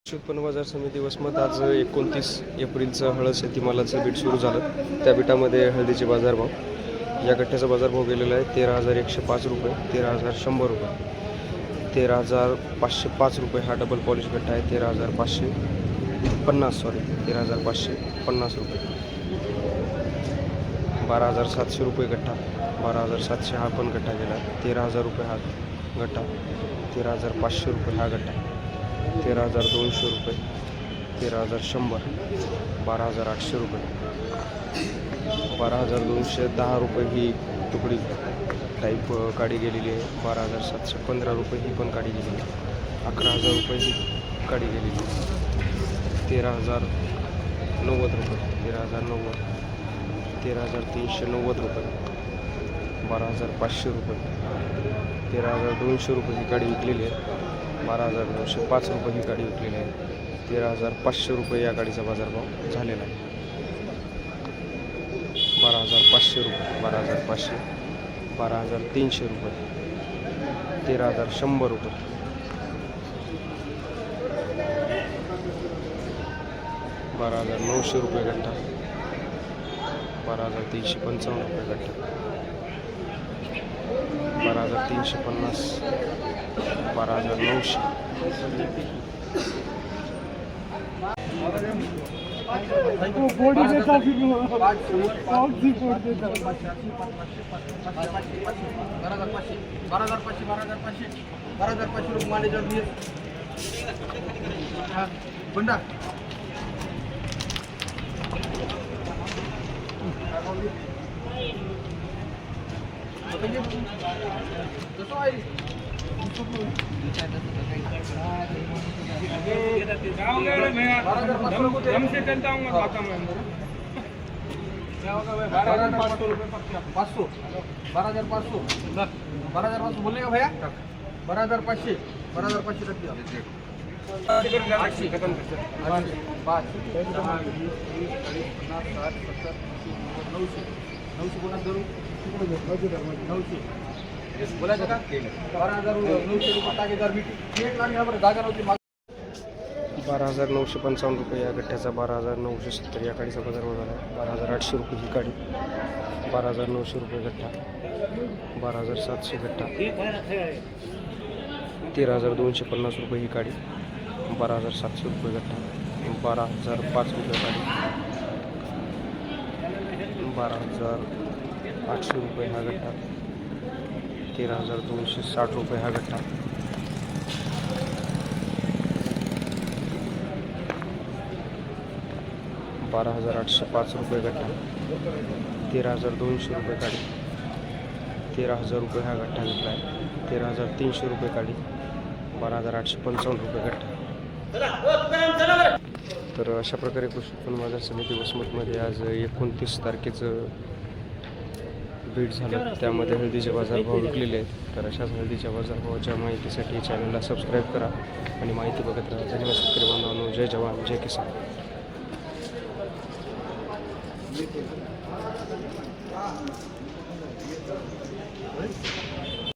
कृषी उत्पन्न बाजार समिती वसमत आज 29 एप्रिलचं हळद शेतीमालाचं बीट सुरू झालं. त्या बीटामध्ये हळदीचे बाजारभाव, या गठ्ठ्याचा बाजारभाव गेलेला आहे 13,105 रुपये, 13,100 रुपये, 13,505 रुपये. हा डबल पॉलिश गठ्ठा आहे 13,550 रुपये, 12,700 रुपये गठ्ठा, 12,700 हा पण गठ्ठा गेला. 13,000 रुपये हा गठ्ठा, 13,500 रुपये हा गठ्ठा, 13,200 रुपये, 13,100, 12,800 रुपये, 12,210 रुपये ही तुकडी टाईप काडी गेलेली आहे. 12,715 रुपये ही पण काडी गेलेली आहे. 11,000 रुपये ही काडी गेलेली आहे. 13,090 रुपये, 13,090, 13,390 रुपये, 12,500 रुपये, 13,200 रुपये ही काडी विकलेली आहे. 12,905 रुपये ही गाडी विकलेली आहे. 13,500 रुपये या गाडीचा बाजारभाव झालेला आहे. 12,500 रुपये, 12,500, 12,300 रुपये, 13,100 रुपये, 12,900 रुपये गठ्ठा, 12,355 रुपये गठ्ठा, 12,350, 12,900, 12,500 मॅनेजर बंडा हमसे चलता हूँ खाता मैं 12,500 रुपये 500, 12,500, 12,500 बोलने का भैया, 12,500, 12,500 रख दिया. 800, 5, 10, 20, 30, 40, 50, 60, 70, 900, 900 कोणाच धरू 900 बोलायचं का 12,900 रुपये टाकेदार मीटिंग एक लागली बरं जागा नव्हती. 12,955 रुपये या गठ्ठ्याचा, 12,970 या गाडीचा बाजारभाव झाला. 12,800 रुपये ही गाडी, 12,900 रुपये गठ्ठा, 12,700 गठ्ठा, 13,250 रुपये ही गाडी, 12,700 रुपये गठ्ठा, 12,005 रुपये गाडी, 12,800 रुपये हा गठ्ठा, 13,260 रुपये हा गठ्ठा, 12,805 रुपये गठ्ठा, 13,200 रुपये गाडी, 13,000 रुपये हा गठ्ठा घेतला आहे. 13,300 रुपये गाडी, 12,855 रुपये गठ्ठा. तर अशा प्रकारे कृषी उत्पन्न बाजार समिती वसमतमध्ये आज 29 तारखेचं बीट झालं. त्यामध्ये हळदीचे बाजारभाव विकलेले आहेत. तर अशाच हळदीच्या बाजारभावाच्या माहितीसाठी चॅनलला सबस्क्राईब करा आणि माहिती बघत राहा. धन्यवाद शेतकरी बांधवांनो. जय जवान जय किसान.